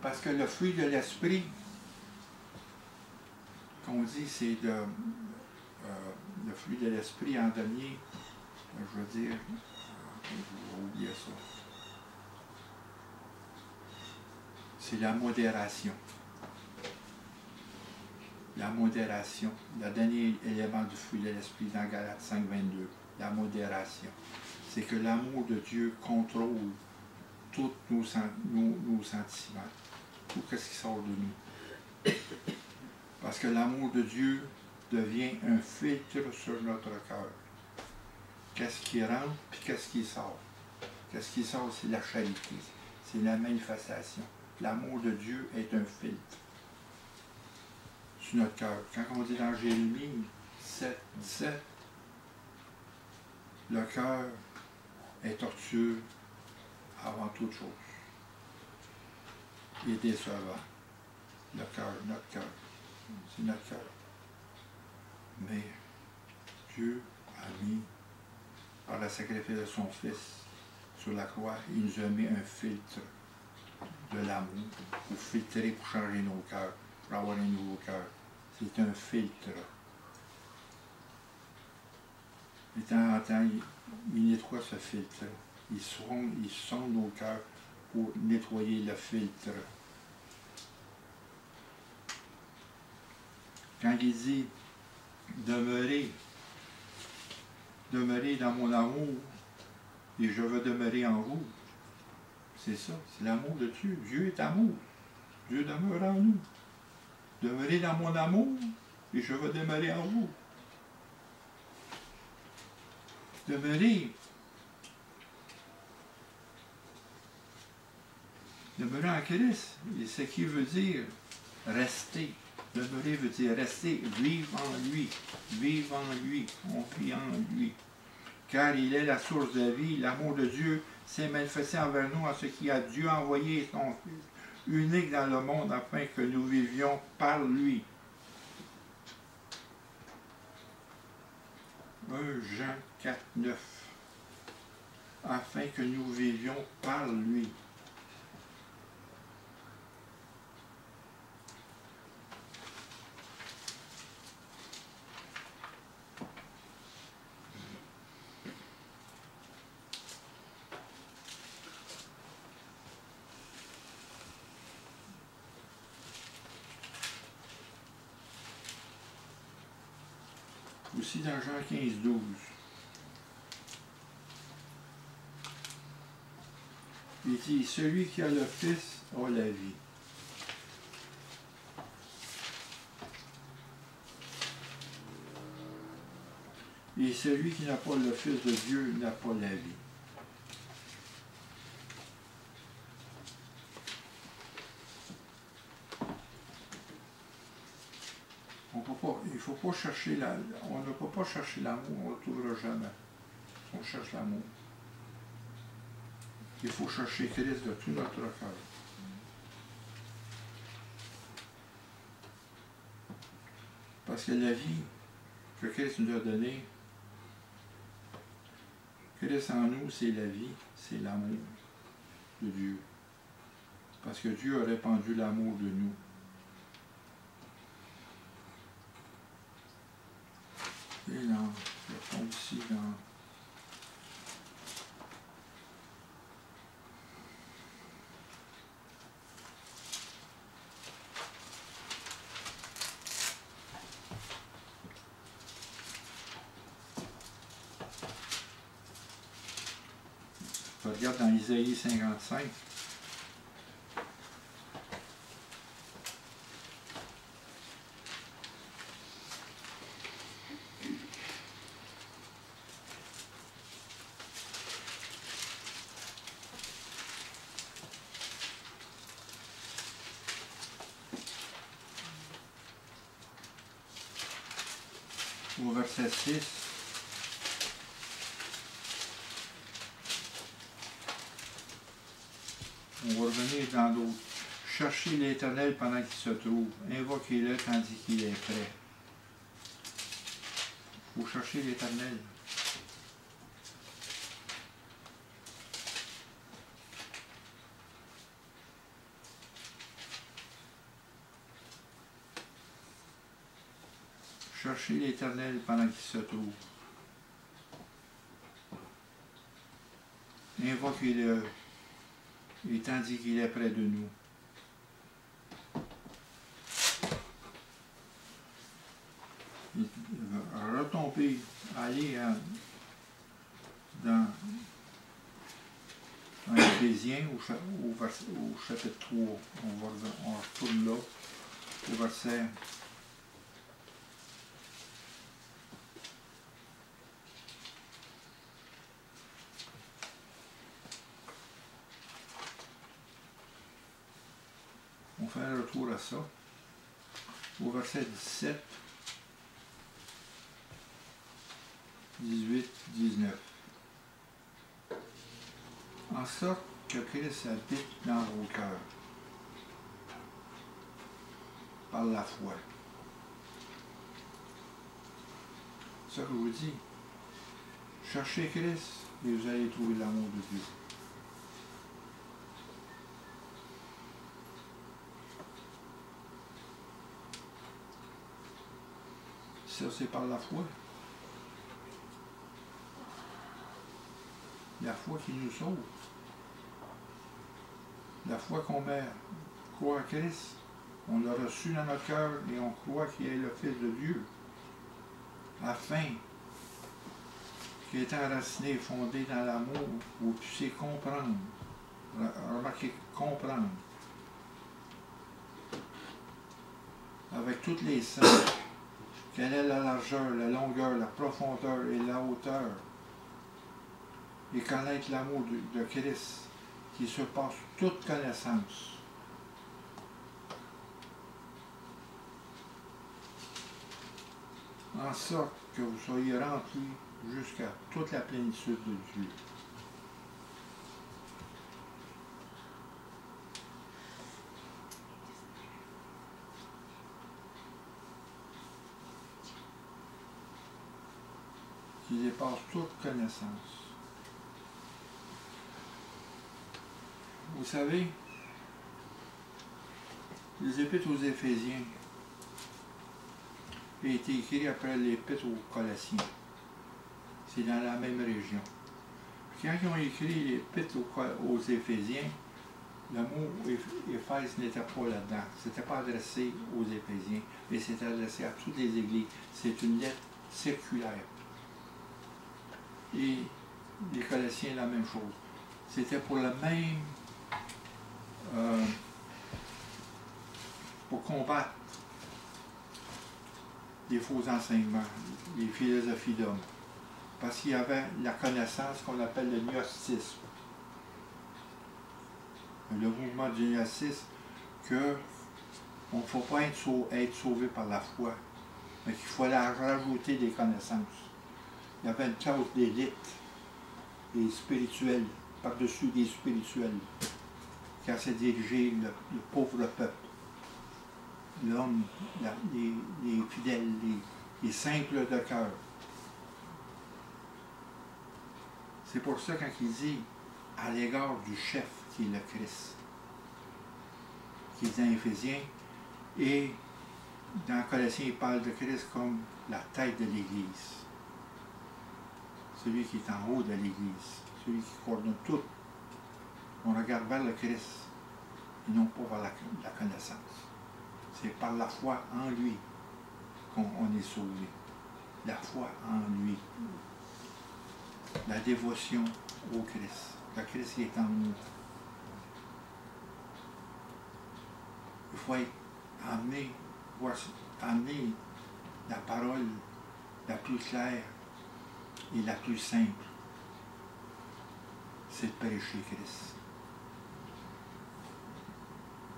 Parce que le fruit de l'esprit, qu'on dit, c'est le fruit de l'esprit en dernier, je veux dire, je vais oublier ça. C'est la modération. La modération. Le dernier élément du fruit de l'esprit dans Galates 5, 22. La modération. C'est que l'amour de Dieu contrôle tous nos sentiments. Tout ce qui sort de nous. Parce que l'amour de Dieu devient un filtre sur notre cœur. Qu'est-ce qui rentre, puis qu'est-ce qui sort. Qu'est-ce qui sort, c'est la charité. C'est la manifestation. L'amour de Dieu est un filtre sur notre cœur. Quand on dit dans Jérémie 7, 17, le cœur est tortueux avant toute chose. Il est décevant. Le cœur, notre cœur. C'est notre cœur. Mais Dieu a mis, par le sacrifice de son Fils sur la croix, il nous a mis un filtre de l'amour pour filtrer, pour changer nos cœurs, pour avoir un nouveau cœur. C'est un filtre. De temps en temps, il nettoie ce filtre. Il sonde nos cœurs pour nettoyer le filtre. Quand il dit demeurez dans mon amour et je veux demeurer en vous, c'est ça, c'est l'amour de Dieu. Dieu est amour. Dieu demeure en nous. Demeurez dans mon amour et je veux demeurer en vous. Demeurer. Demeurer en Christ, et ce qui veut dire rester. Demeurer veut dire rester, vivre en lui. Vivre en lui. On vit en lui. Car il est la source de vie. L'amour de Dieu s'est manifesté envers nous en ce qui a Dieu envoyé son Fils unique dans le monde afin que nous vivions par lui. 1 Jean 4, 9. Afin que nous vivions par lui. Aussi dans Jean 15, 12. Il dit, celui qui a le Fils a la vie. Et celui qui n'a pas le Fils de Dieu n'a pas la vie. Il ne faut pas chercher on ne peut pas chercher l'amour, on ne le trouvera jamais. On cherche l'amour. Il faut chercher Christ de tout notre cœur. Parce que la vie que Christ nous a donnée, Christ en nous, c'est la vie, c'est l'amour de Dieu. Parce que Dieu a répandu l'amour de nous. Et là, je tombe ici dans... Je regarde dans Isaïe 55. Au verset 6. On va revenir dans d'autres. Cherchez l'Éternel pendant qu'il se trouve. Invoquez-le tandis qu'il est prêt. Il faut chercher l'Éternel. Cherchez l'Éternel pendant qu'il se trouve. Invoquez-le, et tandis qu'il est près de nous. Retombez, allez dans Éphésiens au chapitre 3. On retourne là, au verset. On fait un retour à ça. Au verset 17, 18, 19. En sorte que Christ habite dans vos cœurs par la foi. C'est ça que je vous dis. Cherchez Christ et vous allez trouver l'amour de Dieu. Ça, c'est par la foi. La foi qui nous sauve. La foi qu'on croit à Christ. On l'a reçu dans notre cœur et on croit qu'il est le Fils de Dieu. Afin qu'il est enraciné et fondé dans l'amour, vous puissiez comprendre. Remarquez, comprendre. Avec toutes les saints. Quelle est la largeur, la longueur, la profondeur et la hauteur, et connaître l'amour de Christ qui surpasse toute connaissance. En sorte que vous soyez remplis jusqu'à toute la plénitude de Dieu. Qui dépasse toute connaissance. Vous savez, les épîtres aux Éphésiens ont été écrits après l'épître aux Colossiens. C'est dans la même région. Puis quand ils ont écrit l'épître aux Éphésiens, le mot Éphèse n'était pas là-dedans. Ce n'était pas adressé aux Éphésiens, mais c'était adressé à toutes les églises. C'est une lettre circulaire. Et les Colossiens, la même chose. C'était pour le même... pour combattre les faux enseignements, les philosophies d'hommes. Parce qu'il y avait la connaissance qu'on appelle le gnostisme. Le mouvement du gnostisme, que on ne faut pas être sauvé par la foi, mais qu'il fallait rajouter des connaissances. Il y avait une classe d'élite, des spirituels, par-dessus des spirituels, qui a se diriger le pauvre peuple, l'homme, les fidèles, les simples de cœur. C'est pour ça quand il dit à l'égard du chef qui est le Christ, qui est dans Éphésiens, et dans Colossiens, il parle de Christ comme la tête de l'Église. Celui qui est en haut de l'Église, celui qui coordonne tout. On regarde vers le Christ et non pas vers la connaissance. C'est par la foi en lui qu'on est sauvé. La foi en lui. La dévotion au Christ. Le Christ qui est en nous. Il faut être amené la parole la plus claire et la plus simple. C'est de prêcher Christ.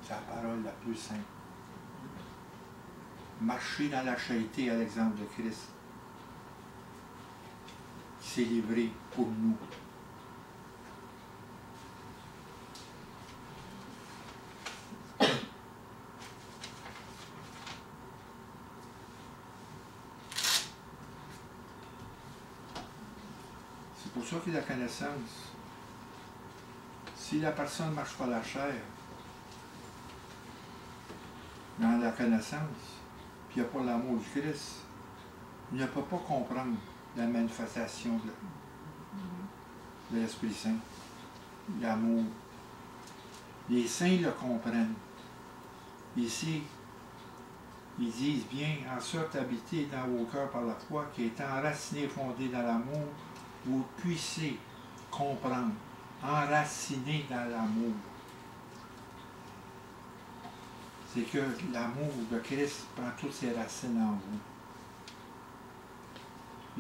C'est la parole la plus simple. Marcher dans la charité à l'exemple de Christ, qui s'est livré pour nous. C'est pour ça que la connaissance, si la personne ne marche pas la chair, dans la connaissance, puis il n'y a pas l'amour du Christ, il ne peut pas comprendre la manifestation de l'Esprit Saint, l'amour. Les saints le comprennent. Ici, ils disent bien, en sorte habité dans vos cœurs par la foi, qui est enraciné, fondé dans l'amour, vous puissiez comprendre, enraciné dans l'amour. C'est que l'amour de Christ prend toutes ses racines en vous.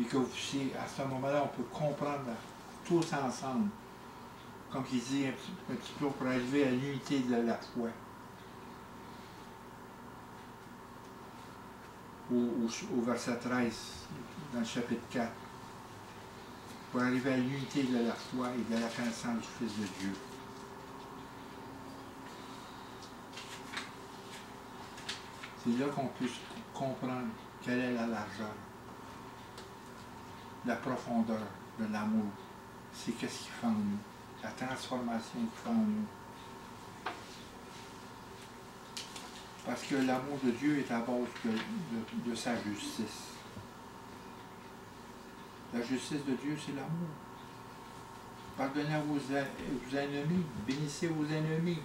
Et que vous puissiez, à ce moment-là, on peut comprendre tous ensemble, comme il dit un petit peu, pour arriver à l'unité de la foi. Au verset 13, dans le chapitre 4, pour arriver à l'unité de la foi et de la connaissance du Fils de Dieu. C'est là qu'on puisse comprendre quelle est la largeur, la profondeur de l'amour. C'est qu'est-ce qu'il fait en nous, la transformation qu'il fait en nous. Parce que l'amour de Dieu est à base de sa justice. La justice de Dieu, c'est l'amour. Pardonnez à vos ennemis, bénissez vos ennemis.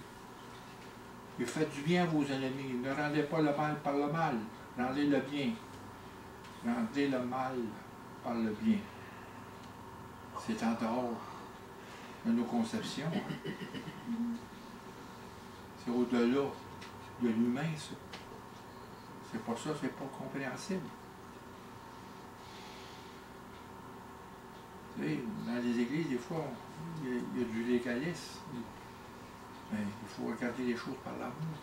Et faites du bien à vos ennemis. Ne rendez pas le mal par le mal. Rendez le bien. Rendez le mal par le bien. C'est en dehors de nos conceptions. C'est au-delà de l'humain, ça. C'est pour ça que c'est pas compréhensible. Vous savez, dans les églises, des fois, il y a du légalisme. Mais il faut regarder les choses par l'amour.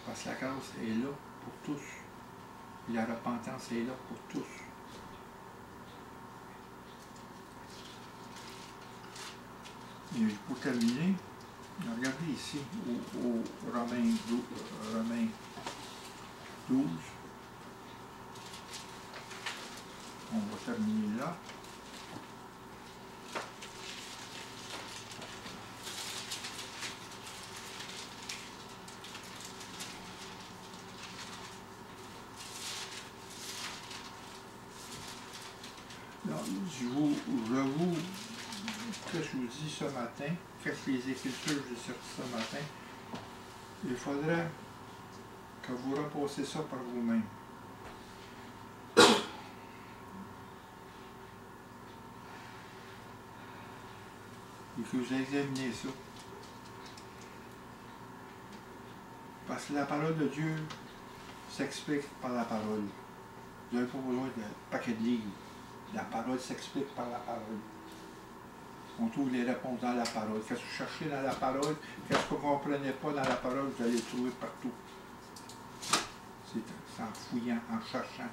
Parce que la grâce est là pour tous. Et la repentance est là pour tous. Et pour terminer, regardez ici au Romains 12. On va terminer là. Qu'est-ce que je vous dis ce matin, qu'est-ce que les Écritures j'ai sorti ce matin, il faudrait que vous repassez ça par vous-même. Et que vous examinez ça. Parce que la parole de Dieu s'explique par la parole. Vous n'avez pas besoin de paquet de livres. La parole s'explique par la parole. On trouve les réponses dans la parole. Qu'est-ce que vous cherchez dans la parole? Qu'est-ce que vous ne comprenez pas dans la parole? Vous allez le trouver partout. C'est en fouillant, en cherchant,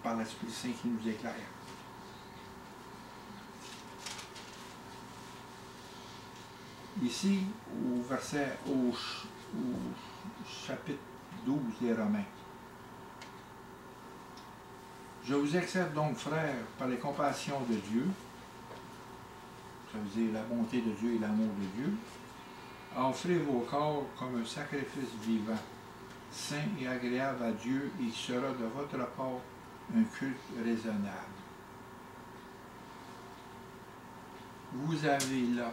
par l'Esprit Saint qui nous éclaire. Ici, au chapitre 12 des Romains. Je vous exhorte donc, frères, par les compassions de Dieu, ça veut dire la bonté de Dieu et l'amour de Dieu, à offrir vos corps comme un sacrifice vivant, saint et agréable à Dieu, et qui sera de votre part un culte raisonnable. Vous avez là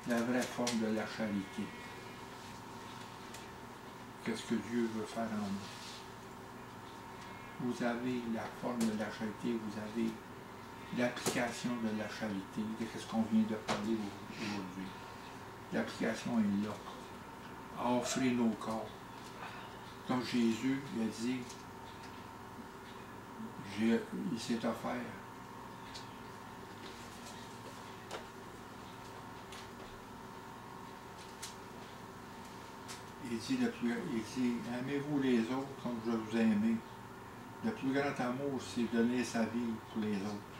la vraie forme de la charité. Qu'est-ce que Dieu veut faire en nous? Vous avez la forme de la charité, vous avez l'application de la charité, de ce qu'on vient de parler aujourd'hui. L'application est là. À offrir nos corps. Comme Jésus il a dit, il s'est offert. Il dit, aimez-vous les autres comme je vous ai aimé. Le plus grand amour, c'est donner sa vie pour les autres.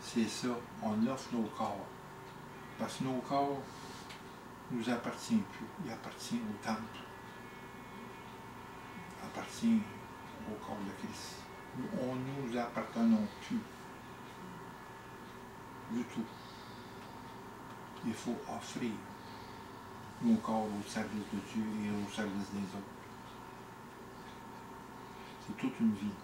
C'est ça, on offre nos corps. Parce que nos corps ne nous appartiennent plus. Ils appartiennent au temple. Ils appartiennent au corps de Christ. On ne nous appartenons plus. Du tout. Il faut offrir nos corps au service de Dieu et au service des autres. C'est toute une vie.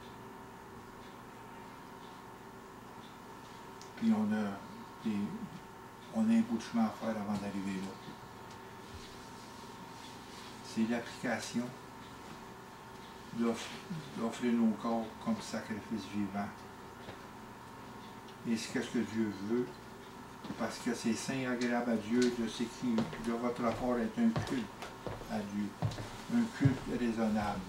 puis on a un bout de chemin à faire avant d'arriver là. C'est l'application d'offrir nos corps comme sacrifice vivant. Et c'est ce que Dieu veut, parce que c'est saint et agréable à Dieu de votre rapport est un culte à Dieu, un culte raisonnable.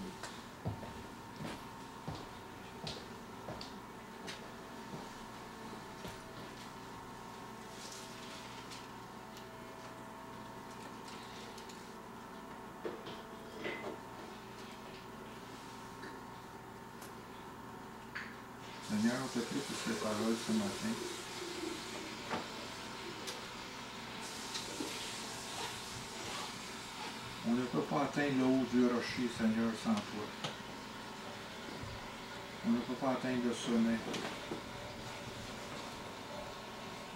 Seigneur, on te prie pour ces paroles ce matin. On ne peut pas atteindre le haut du rocher, Seigneur, sans toi. On ne peut pas atteindre le sommet.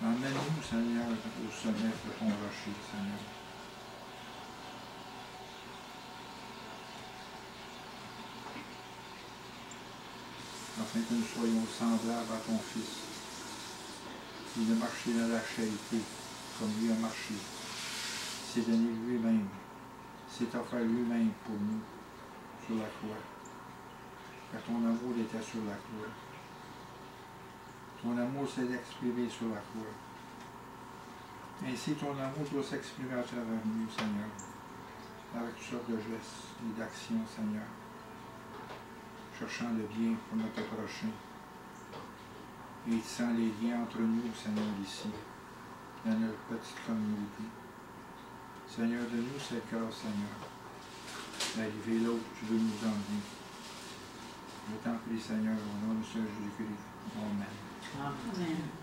Emmène-nous, Seigneur, au sommet de ton rocher, Seigneur. Afin que nous soyons semblables à ton Fils. Il a marché dans la charité, comme lui a marché. Il s'est donné lui-même. Il s'est offert lui-même pour nous, sur la croix. Car ton amour était sur la croix. Ton amour s'est exprimé sur la croix. Ainsi, ton amour doit s'exprimer à travers nous, Seigneur, avec toutes sortes de gestes et d'actions, Seigneur, cherchant le bien pour notre prochain, et tissant les liens entre nous, Seigneur, ici, dans notre petite communauté. Seigneur, donne-nous cette grâce, Seigneur, d'arriver là où tu veux nous emmener. Je t'en prie, Seigneur, au nom du Seigneur Jésus-Christ. Amen. Amen.